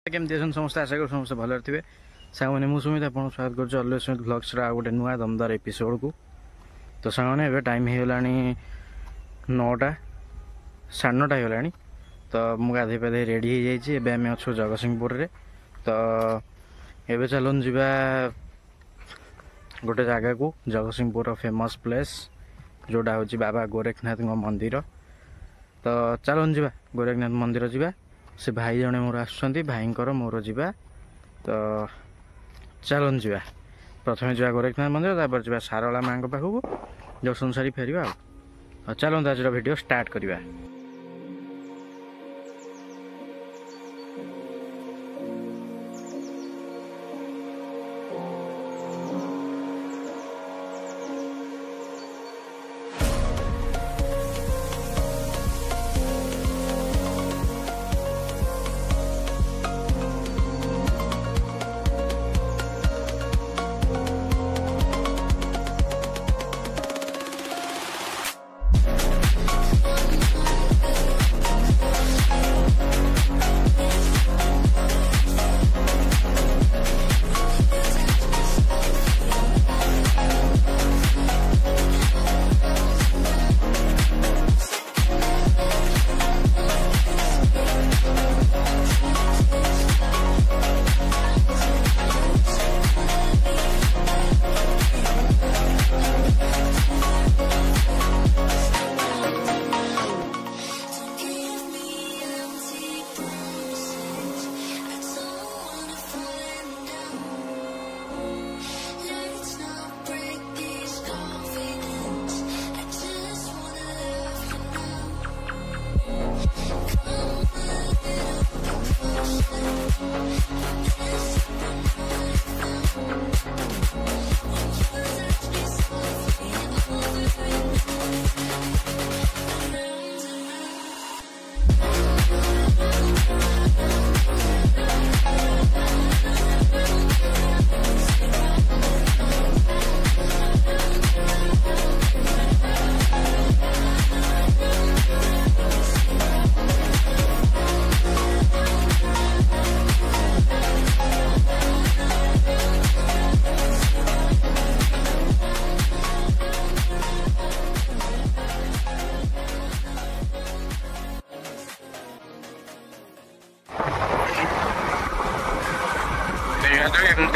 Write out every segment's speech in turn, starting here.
केमती समस्त आशा कर समस्त भल थे सांग मुझे सुमित आप स्वागत कर अलवेज सुमित ब्लग्स गोटे नुआ दमदार एपिसोड को। तो सांगने ए टाइम हो गला 9टा 9:30 हो गला। तो मुझे गाधे पाधे रेडी हो जाए आम अच्छु जगतसिंहपुर रे। तो एवं चलन जा गोटे जगह को जगतसिंहपुर फेमस प्लेस जोड़ा हूँ बाबा गोरखनाथ मंदिर। तो चलन जा गोरखनाथ मंदिर जा से भाई जने मोर आसुँच भाईंकर मोर जा। तो चलन जा प्रथम जा गोरखनाथ मंदिर तापर जा सारला माँ पाखक दर्शन सारी फेर। चलते आज वीडियो स्टार्ट करवा।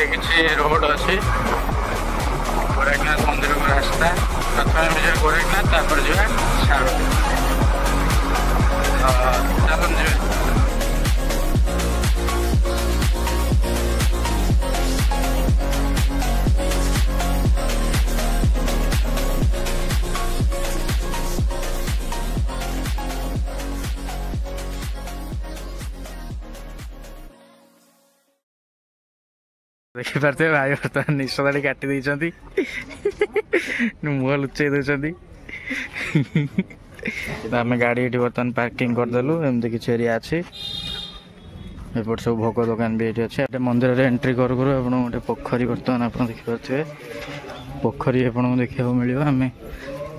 किसी रोड अच्छी गोरखनाथ मंदिर को रास्ता प्रथम जो गोरखनाथ तापर जो सारो चलन जो देखी पारे भाई बर्तमान निश दाड़ी काटी देती मुह लुचई दे। आम गाड़ी ये बर्तमान पार्किंग करदेलु एमती किसी एरिया अच्छी एपट सब भोग दुकान भी ये अच्छे। मंदिर में एंट्री करू करू आप गोटे पोखरी बर्तमान आप देखिपे पोखरी आपको देखा मिल आम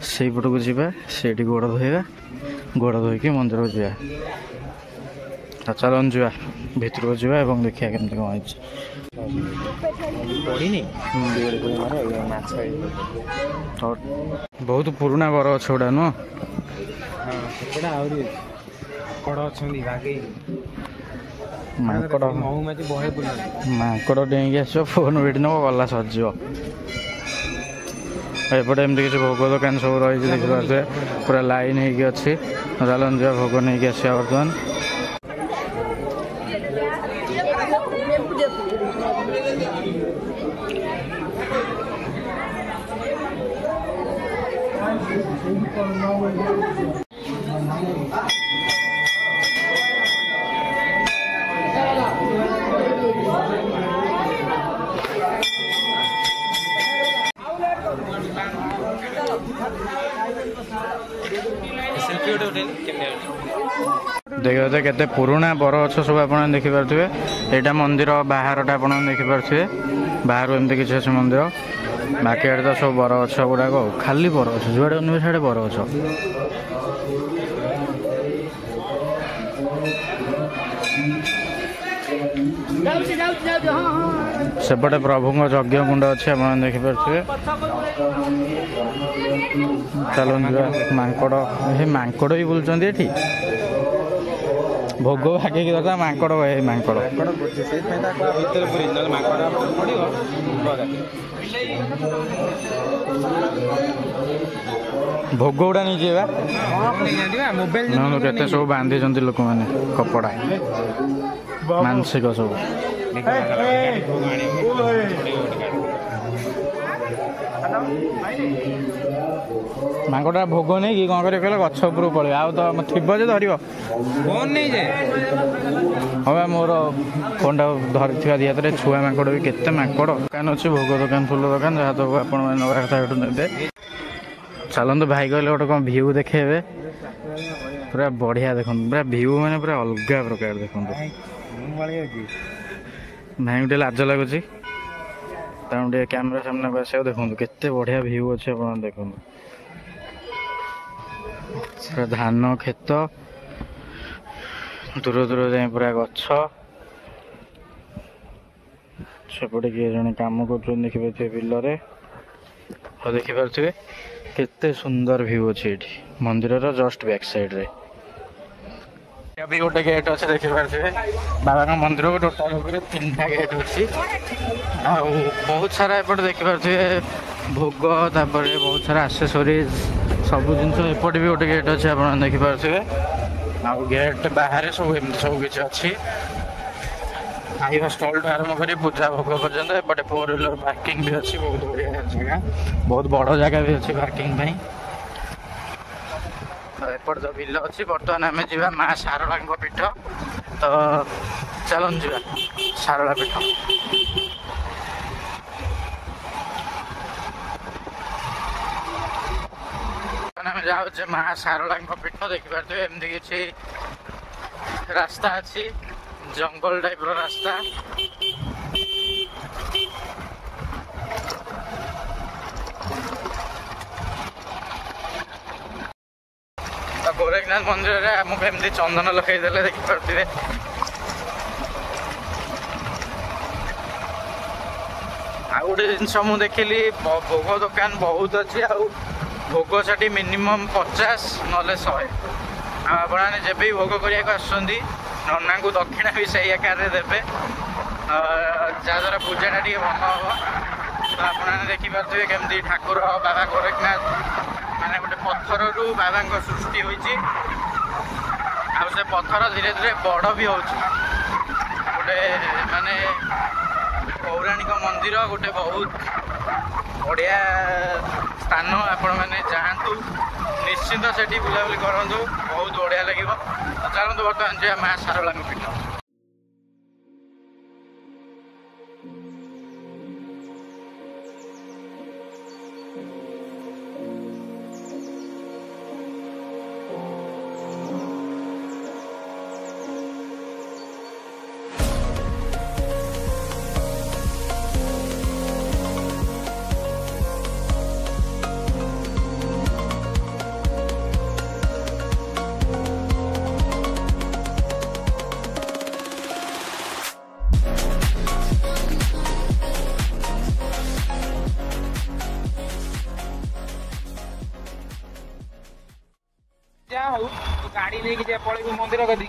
से पट को जा से गोड़ धोवा गोड़ धोईकी मंदिर को जा। चलन जा भितर को जा देखिए केमती कौन बहुत पुराना बर गछ गुड़ा नुह माकड़ डेंगी आस फोन भिड़ नब गला सज एपटे एमती किसी भोग दुकान सब रही देखिए पूरा लाइन होगी अच्छी। चलन जा भोग नहीं आसा बर्तमान देखिए केते पुराना बर गछ सब आप देखिपे। यहाँ मंदिर बाहरटा आप देखिपे बाहर एमती किसी अच्छे मंदिर बाकी आड़े तो सब बर गछ गुड़ाक खाली बर गछ जुआड़े अनबे साढ़े बर गछ। सेपटे प्रभु यज्ञ कुंड अच्छे आप देखिपे चलो मांकड़ ये मांकड़ भी बुलूँ ये भोग भागे दरकार मांकड़ मांकड़ भोग गुड़ा नहीं जावा केते सब बांधी लोक मैंने कपड़ा मानसिक सब मांकड़ा भोग नहीं कि कौन कर गछ उपर पड़े आ तो थी धर फोन नहीं जाए हाँ मोर फोन टा धरी दिहात छुआ मांकड़ भी केते मांकड़ दुकान अच्छी भोग दुकान फुल दुकान जहाँ तो आपे चलते भाई कहले गोटे कौन भ्यू देखे पूरा बढ़िया देखो पूरा भ्यू मैंने पूरा अलग प्रकार देखो भाई गोटे लाज लगुच कैमेरा सामने को आसा देखो केते बढ़िया भ्यू अच्छे आप देखो धान खेत दूर दूर जाए पूरा गछ सेपटे किए जन कम कर देखिपे बिलरे और देखिपे केते सुंदर व्यू अच्छे ये मंदिर जस्ट बैक साइड रे अभी गोटे गेट अच्छे देखिपे बाबा का मंदिर को टोटाल 3टा गेट अच्छी बहुत सारा एपटे देखिपे भोग तापर बहुत सारा एक्सेसरीज सब जिन एपटे भी गोटे गेट अच्छे आप देखिपे आ गेट बाहर सब सब किसी अच्छी खाଇବା स्टॉल आरम्भ कर पूजा भोग पर्यटन एपटे 4 व्हीलर पार्किंग भी अच्छी बहुत बढ़िया जगह बहुत बड़ जगह भी अच्छी पार्किंग एपट तो बिल अच्छी बर्तमान आम जा माँ सारला पीठ तो चलन जा सारला पीठ आम जाऊे माँ सारला पीठ देखिपे एमती किसी रास्ता अच्छी जंगल टाइप रास्ता गोरखनाथ मंदिर में आमको एमती चंदन लगे देखिपे आ गोटे जिनस मुझे देखिली भोग दुकान बहुत अच्छी आ भोग से मिनिमम 50 ना 100 आपने जब भी भोग करने नना को दक्षिणा भी से आकार देवे जहाद्वारा पूजा टी भल हम तो आपने देखिपे केमती ठाकुर बाबा गोरखनाथ माने गोटे पत्थर रु बाबा सृष्टि होती पत्थर धीरे धीरे बड़ भी होटे माने पौराणिक मंदिर गोटे बहुत बढ़िया स्थान आपण मैंने जातु निश्चिंत से बुलाबुली करूँ बहुत बढ़िया लगे चलते बर्तमान जा माँ सारला पीठ गाड़ी लेके पड़े मंदिर कदी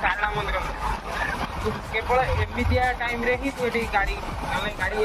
सारला मंदिर केवल एमतिया टाइम रे ही तू गाड़ी गाड़ी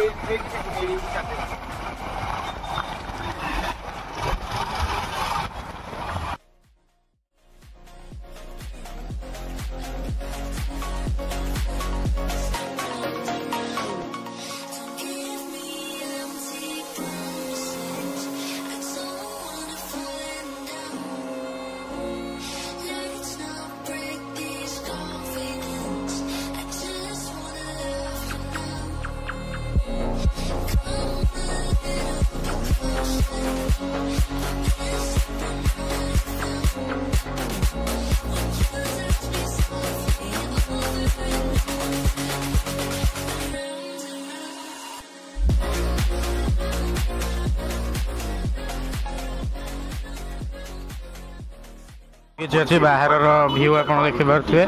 किसी अच्छी बाहर व्यू आप देखिपे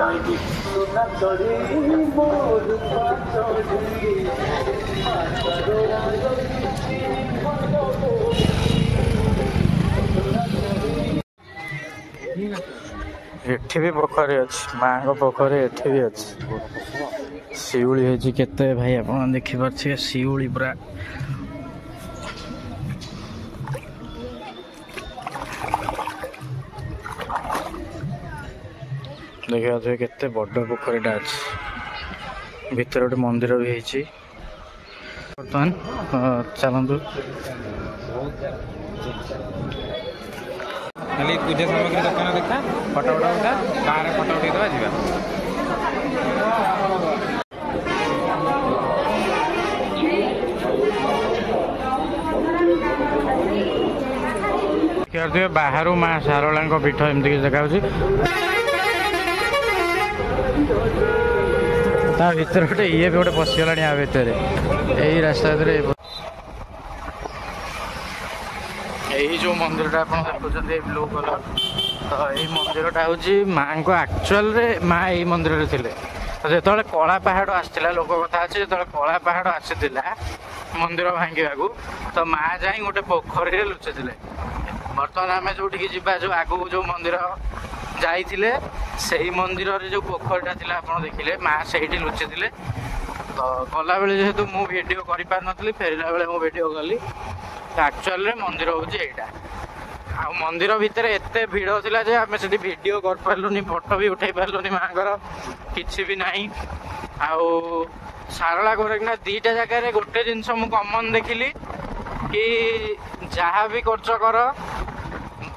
एठी भी पोखरी अच्छी माँ को पोखरी एठी भी अच्छी शिउली है केते भाई आप देखिपे शिउली पूरा देखिए केते बड़ पोखरीटा अच्छी भितर गोटे मंदिर भी है बर्तमान चलतु खाली पूजा सामग्री दुकान देखा फटो फटो उठा गाँव में फटो उठे देवा जावा बाहर माँ सारला पीठ एमती जगह हूँ भर गोटे ये भी गोटे पशिगला या भितर यही रास्ता यही जो मंदिरटा आप देखुं ब्लू कलर तो यही मंदिरटा हूँ माँ को एक्चुअल माँ यही मंदिर थे तो जो कला पहाड़ आसाला लोक कथा अच्छे जो कला पहाड़ आसाला मंदिर भांगा तो माँ जा गोटे पोखरी लुचि बर्तमान आम जो जो आगू जो मंदिर जाइए से मंदिर जो पोखरीटा थी आप देखिले माँ से लुचि तो गला बेले जेहेतु मु वीडियो कर पार नी फेरला बेले मु वीडियो कली एक्चुअल मंदिर हूँ यहाँ आ मंदिर भितर एत भिड़ था जे आम से वीडियो कर पार्लुनि फोटो भी उठे पार्लुनि माँ कि भी ना आउ सारला गोरखनाथ दीटा जगह गोटे जिनस मु कमन देखिली कि जहाँ भी खर्च कर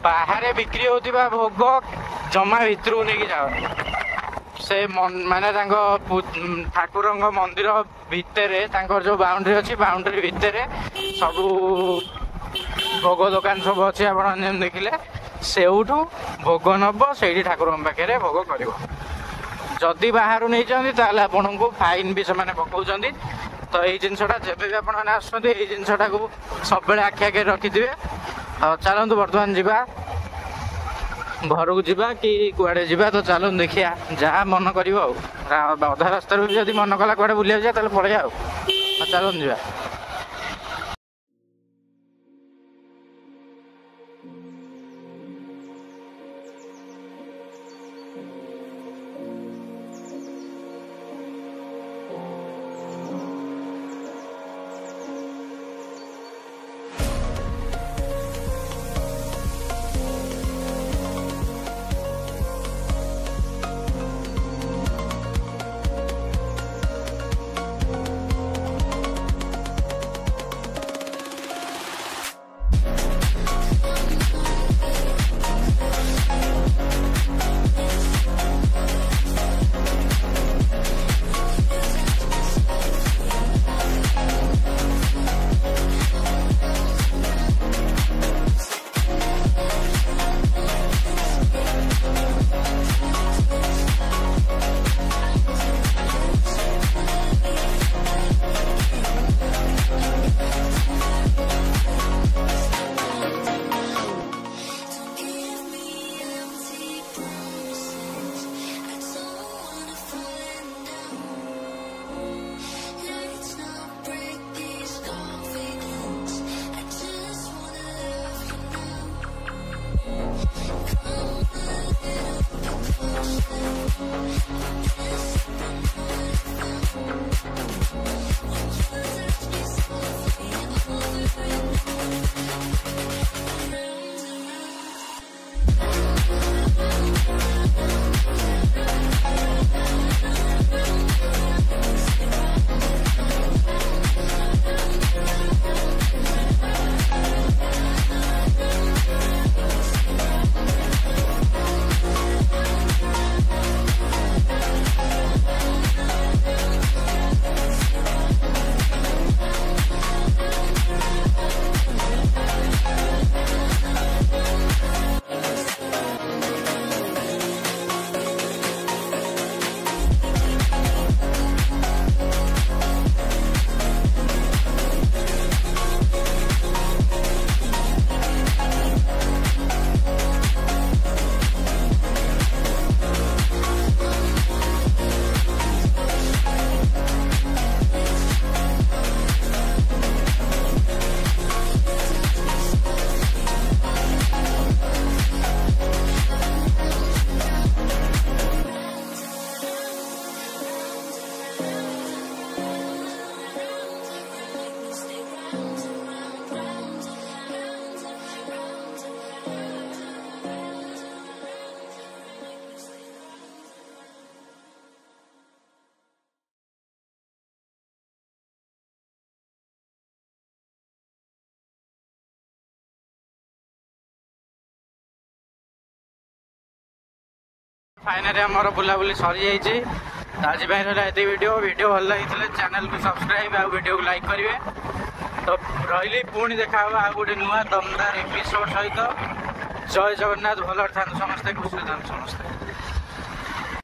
बाहर बिक्री होता भोग जमा भितर नहीं जाओ से माने ठाकुर मंदिर भितर जो बाउंड्री अच्छी बाउंड्री भितर सब भोग दुकान सब अच्छे आप देखिले से भोग नब से ठाकुर पाखे भोग कर जदि बाहर नहीं चाहती आपन को फाइन भी से पकाउं तो यही जिनसा जब भी आप जिनसा को सब आखि आगे रखिथे चलतु बर्तमान जावा घर को जीवा कि कुआडे जीवा तो चलो देखिया जहाँ मन कर अधा रास्ता भी जब मन कला कुआडे बुलिया जाए पड़े चलो जीवा फाइनाली आमर बुलाबुली सरी जाइए आज रहा वीडियो भल लगी चैनल को सब्सक्राइब आ वीडियो को लाइक करेंगे तो रही पुणी देखा आ गोटे नुआ दमदार एपिसोड सहित जय जगन्नाथ भल था समस्ते खुशी था समस्ते।